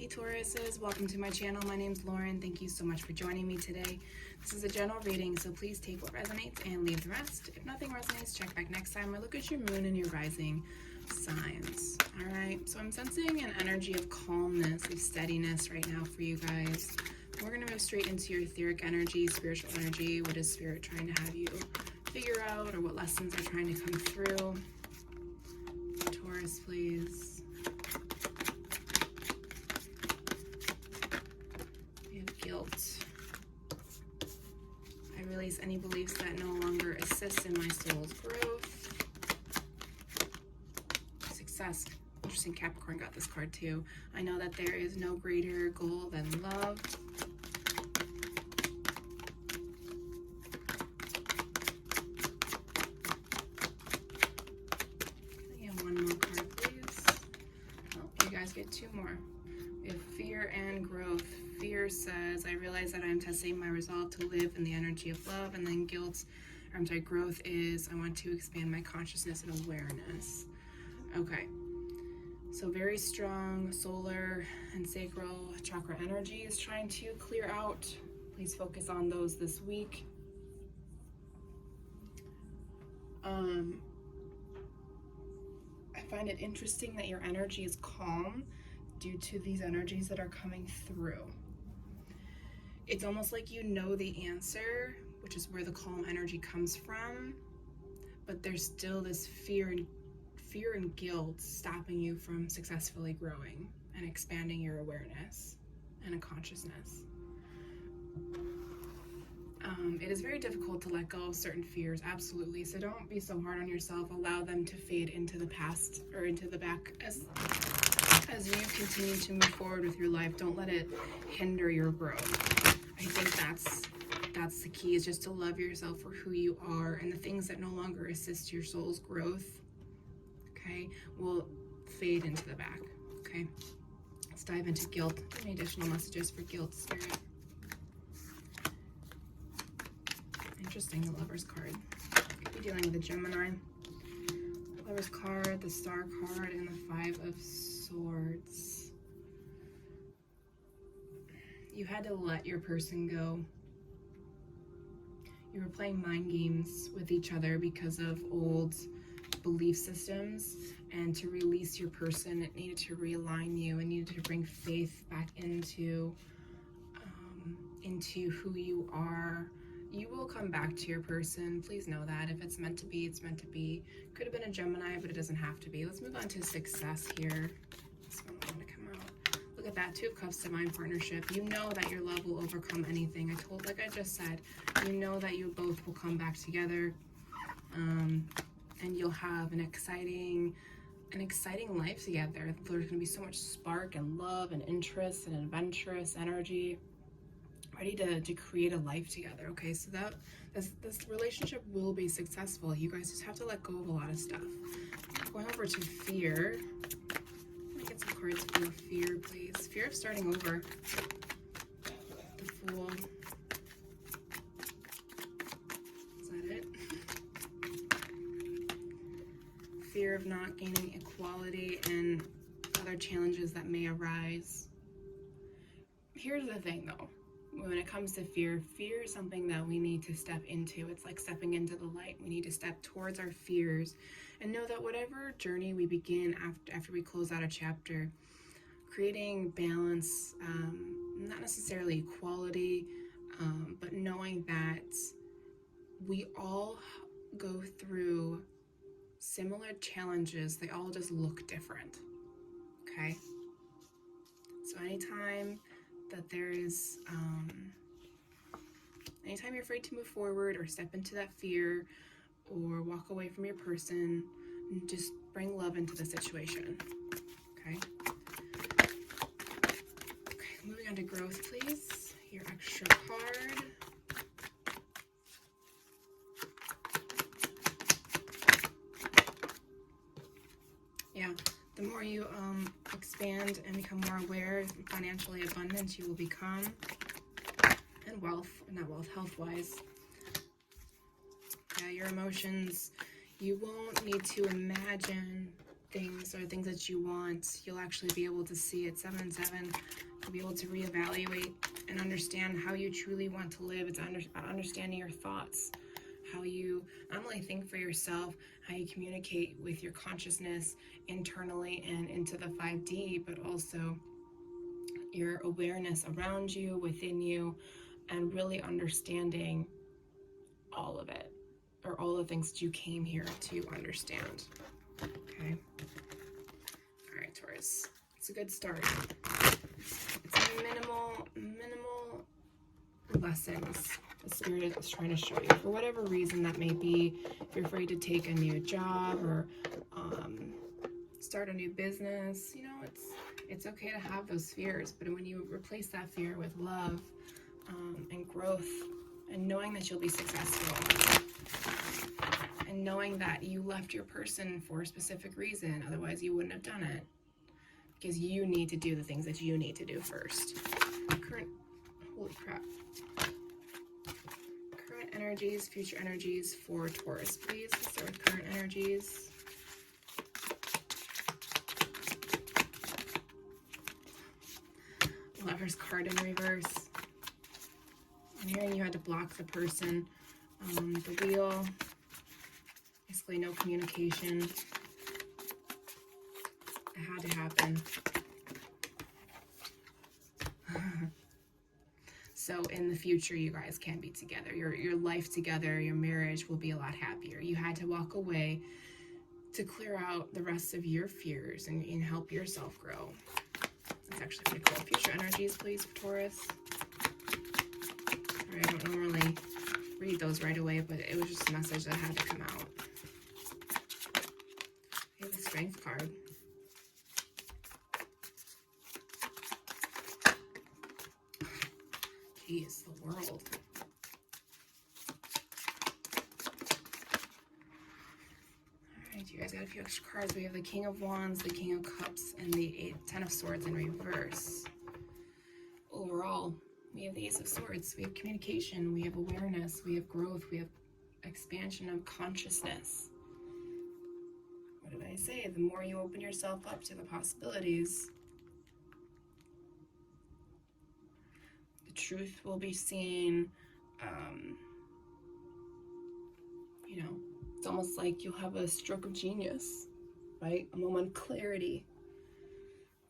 Hey Tauruses, welcome to my channel. My name's Lauren. Thank you so much for joining me today. This is a general reading, so please take what resonates and leave the rest. If nothing resonates, check back next time or look at your moon and your rising signs. All right, so I'm sensing an energy of calmness, of steadiness right now for you guys. We're going to move straight into your etheric energy, spiritual energy. What is Spirit trying to have you figure out, or what lessons are trying to come through? Taurus, please. Guilt. I release any beliefs that no longer assist in my soul's growth. Success. Interesting, Capricorn got this card too. I know that there is no greater goal than love. Yeah, one more card, please. Oh, you guys get two more. We have fear and growth. Fear says, I realize that I'm testing my resolve to live in the energy of love. And then growth is, I want to expand my consciousness and awareness. Okay. So very strong solar and sacral chakra energy is trying to clear out. Please focus on those this week. I find it interesting that your energy is calm due to these energies that are coming through. It's almost like you know the answer, which is where the calm energy comes from, but there's still this fear and guilt stopping you from successfully growing and expanding your awareness and a consciousness. It is very difficult to let go of certain fears, absolutely. So don't be so hard on yourself. Allow them to fade into the past or into the back as you continue to move forward with your life. Don't let it hinder your growth. I think that's the key, is just to love yourself for who you are, and the things that no longer assist your soul's growth, okay, will fade into the back, okay? Let's dive into guilt. Any additional messages for guilt, Spirit? Interesting, the Lover's card. Could be dealing with a Gemini. Lover's card, the Star card, and the Five of Swords. You had to let your person go. You were playing mind games with each other because of old belief systems, and to release your person, it needed to realign you and needed to bring faith back into who you are. You will come back to your person. Please know that. If it's meant to be, it's meant to be. Could have been a Gemini, but it doesn't have to be. Let's move on to success here. This one wanted to come out. Look at that, Two of Cups, divine partnership. You know that your love will overcome anything. Like I just said, you know that you both will come back together, and you'll have an exciting life together. There's gonna be so much spark and love and interest and adventurous energy, ready to create a life together. Okay, so this relationship will be successful. You guys just have to let go of a lot of stuff. Going over to fear. Get some cards for fear, please. Fear of starting over. The Fool. Is that it? Fear of not gaining equality and other challenges that may arise. Here's the thing though. When it comes to fear is something that we need to step into. It's like stepping into the light. We need to step towards our fears and know that whatever journey we begin after we close out a chapter, creating balance, not necessarily equality, but knowing that we all go through similar challenges. They all just look different, okay? So anytime that there is, anytime you're afraid to move forward or step into that fear or walk away from your person, just bring love into the situation, okay? Okay, moving on to growth, please. Your extra card. Yeah, the more you expand and become more aware and financially abundant, you will become, and health-wise. Yeah, your emotions, you won't need to imagine things or things that you want, you'll actually be able to see it. 7-7, you'll be able to reevaluate and understand how you truly want to live. It's understanding your thoughts, how you not only think for yourself, how you communicate with your consciousness internally and into the 5D, but also your awareness around you, within you, and really understanding all of it, or all the things that you came here to understand. Okay. All right, Taurus. It's a good start. It's minimal lessons the Spirit is trying to show you. For whatever reason that may be, if you're afraid to take a new job or start a new business, you know, it's okay to have those fears. But when you replace that fear with love and growth, and knowing that you'll be successful, and knowing that you left your person for a specific reason, otherwise you wouldn't have done it, because you need to do the things that you need to do first. Holy crap. Current energies, future energies for Taurus, please. Let's start with current energies. Lover's card in reverse. I'm hearing you had to block the person. The wheel. Basically no communication. It had to happen. So in the future, you guys can be together. Your life together, your marriage will be a lot happier. You had to walk away to clear out the rest of your fears and help yourself grow. That's actually pretty cool. Future energies, please, for Taurus. Sorry, I don't normally read those right away, but it was just a message that had to come out. Okay, the Strength card. Jeez, the world. Alright, you guys got a few extra cards. We have the King of Wands, the King of Cups, and the Ten of Swords in reverse. Overall, we have the Ace of Swords. We have communication, we have awareness, we have growth, we have expansion of consciousness. What did I say? The more you open yourself up to the possibilities, the truth will be seen. You know, it's almost like you'll have a stroke of genius, right? A moment of clarity.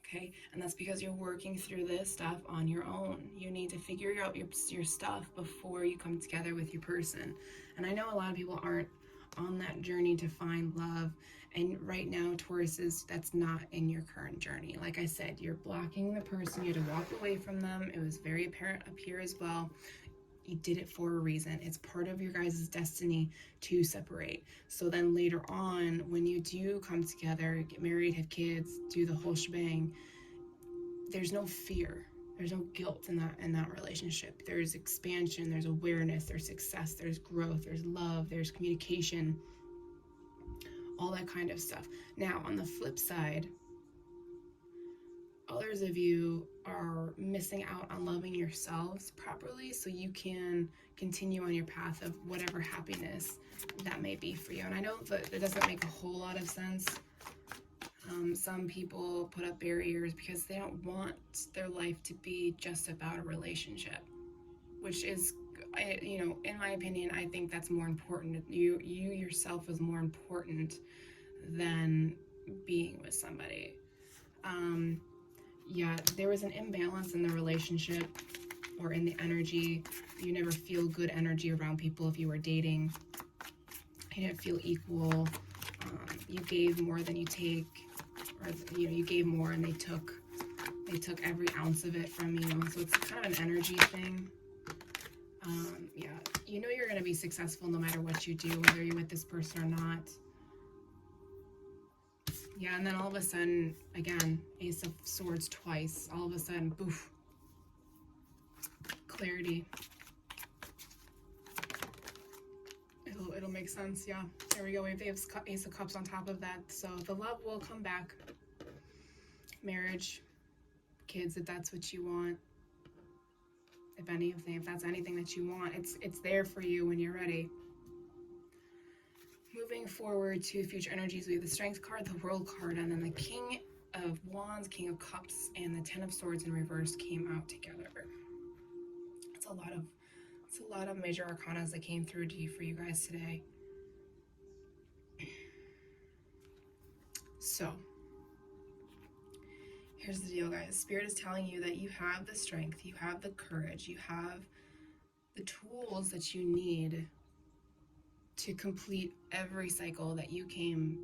Okay, and that's because you're working through this stuff on your own. You need to figure out your stuff before you come together with your person. And I know a lot of people aren't on that journey to find love. And right now, Taurus, that's not in your current journey. Like I said, you're blocking the person. You had to walk away from them. It was very apparent up here as well. You did it for a reason. It's part of your guys' destiny to separate. So then later on, when you do come together, get married, have kids, do the whole shebang, there's no fear. There's no guilt in that relationship. There's expansion, there's awareness, there's success, there's growth, there's love, there's communication, all that kind of stuff. Now, on the flip side, others of you are missing out on loving yourselves properly so you can continue on your path of whatever happiness that may be for you. And I know that it doesn't make a whole lot of sense. Some people put up barriers because they don't want their life to be just about a relationship, which is, you know, in my opinion, I think that's more important. You yourself is more important than being with somebody. Yeah, there was an imbalance in the relationship or in the energy. You never feel good energy around people if you were dating. You didn't feel equal. You gave more than you take, or you know, you gave more and they took every ounce of it from you. So it's kind of an energy thing. Yeah, you know you're going to be successful no matter what you do, whether you're with this person or not. Yeah, and then all of a sudden, again, Ace of Swords twice. All of a sudden, boof. Clarity. It'll make sense, yeah. There we go. We have the Ace of Cups on top of that. So the love will come back. Marriage, kids, if that's what you want. If anything, if that's anything that you want, it's there for you when you're ready. Moving forward to future energies, we have the Strength card, the World card, and then the King of Wands, King of Cups, and the Ten of Swords in reverse came out together. It's a lot of major arcanas that came through for you guys today. So, here's the deal, guys. Spirit is telling you that you have the strength, you have the courage, you have the tools that you need to complete every cycle that you came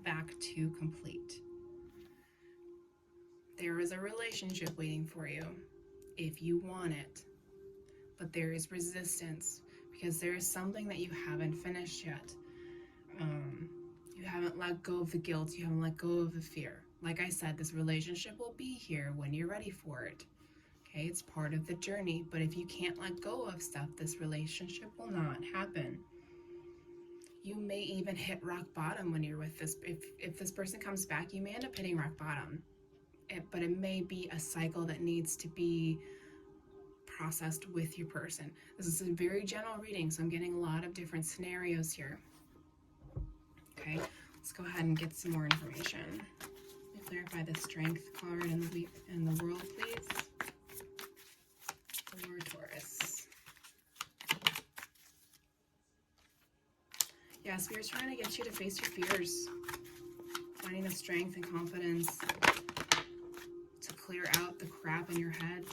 back to complete. There is a relationship waiting for you if you want it, but there is resistance because there is something that you haven't finished yet. You haven't let go of the guilt, you haven't let go of the fear. Like I said, this relationship will be here when you're ready for it. Okay, it's part of the journey, but if you can't let go of stuff, this relationship will not happen. You may even hit rock bottom when you're with this. If this person comes back, you may end up hitting rock bottom. But it may be a cycle that needs to be processed with your person. This is a very general reading, so I'm getting a lot of different scenarios here. Okay, let's go ahead and get some more information. Let me clarify the Strength card and the World, please. For Taurus. Yeah, Spirit's trying to get you to face your fears. Finding the strength and confidence to clear out the crap in your head.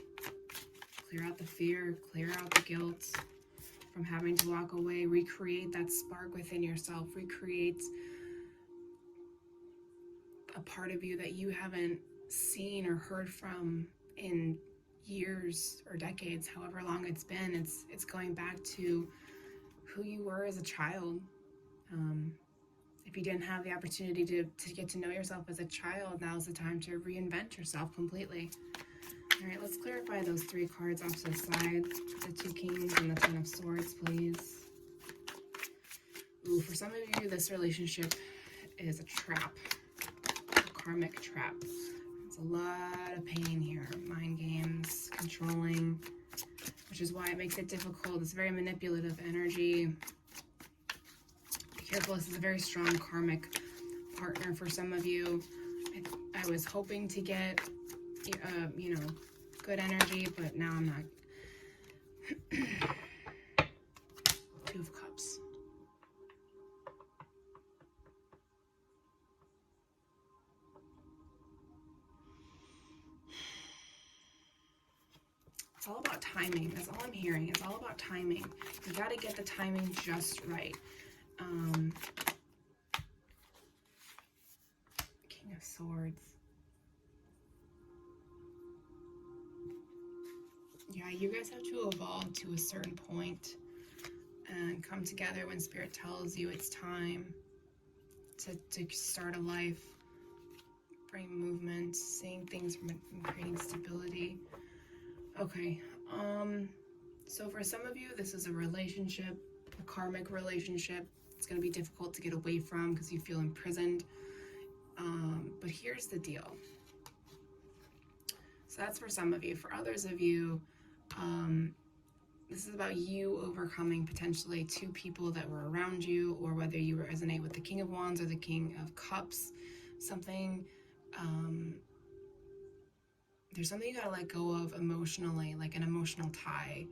Clear out the fear, clear out the guilt from having to walk away. Recreate that spark within yourself. Recreate a part of you that you haven't seen or heard from in years or decades, however long it's been. It's going back to who you were as a child. If you didn't have the opportunity to get to know yourself as a child, now's the time to reinvent yourself completely. All right, let's clarify those three cards off to the side. The Two Kings and the Ten of Swords, please. Ooh, for some of you, this relationship is a trap, a karmic trap. It's a lot of pain here. Mind games, controlling, which is why it makes it difficult. It's very manipulative energy. Be careful, this is a very strong karmic partner for some of you. I was hoping to get, good energy, but now I'm not. Two of Cups. It's all about timing. That's all I'm hearing. It's all about timing. You got to get the timing just right. King of Swords. Yeah, you guys have to evolve to a certain point and come together when Spirit tells you it's time to start a life, bring movement, seeing things from creating stability. Okay, so for some of you, this is a relationship, a karmic relationship. It's going to be difficult to get away from because you feel imprisoned. But here's the deal. So that's for some of you. For others of you, this is about you overcoming potentially two people that were around you, or whether you resonate with the King of Wands or the King of Cups. There's something you gotta let go of emotionally, like an emotional tie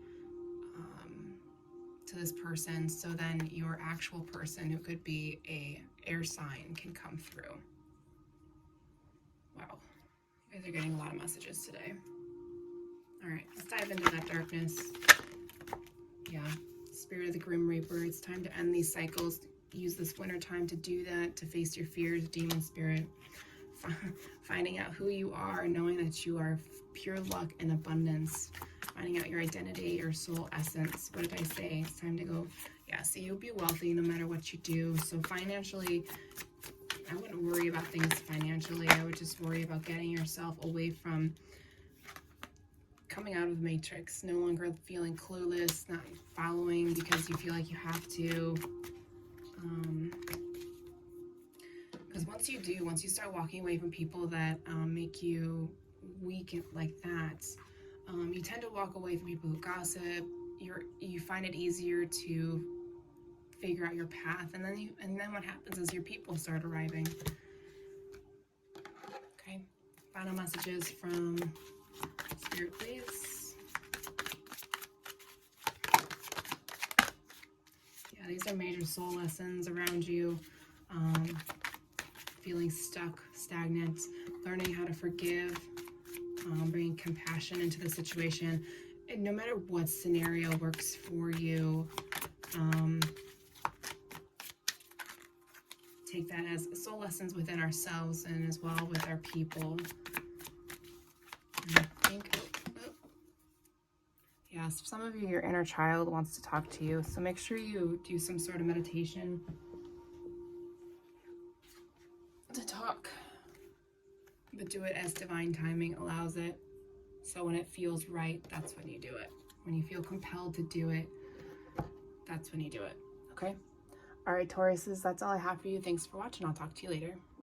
to this person, so then your actual person, who could be a air sign, can come through. Wow, you guys are getting a lot of messages today. All right, let's dive into that darkness. Yeah, Spirit of the Grim Reaper, it's time to end these cycles. Use this winter time to do that, to face your fears, demon spirit. Finding out who you are, knowing that you are pure luck and abundance. Finding out your identity, your soul essence. What did I say? It's time to go. Yeah, so you'll be wealthy no matter what you do. So financially, I wouldn't worry about things financially. I would just worry about getting yourself away from coming out of the matrix, no longer feeling clueless, not following because you feel like you have to. Because once you start walking away from people that make you weak like that, you tend to walk away from people who gossip. You find it easier to figure out your path, and then what happens is your people start arriving. Okay, final messages from Spirit, please. Yeah, these are major soul lessons around you. Feeling stuck, stagnant, learning how to forgive, bringing compassion into the situation. And no matter what scenario works for you, take that as soul lessons within ourselves and as well with our people. And I think, yes, some of you, your inner child wants to talk to you, so make sure you do some sort of meditation to talk, but do it as divine timing allows it. So when it feels right, that's when you do it. When you feel compelled to do it, that's when you do it. Okay? All right, Tauruses, that's all I have for you. Thanks for watching. I'll talk to you later.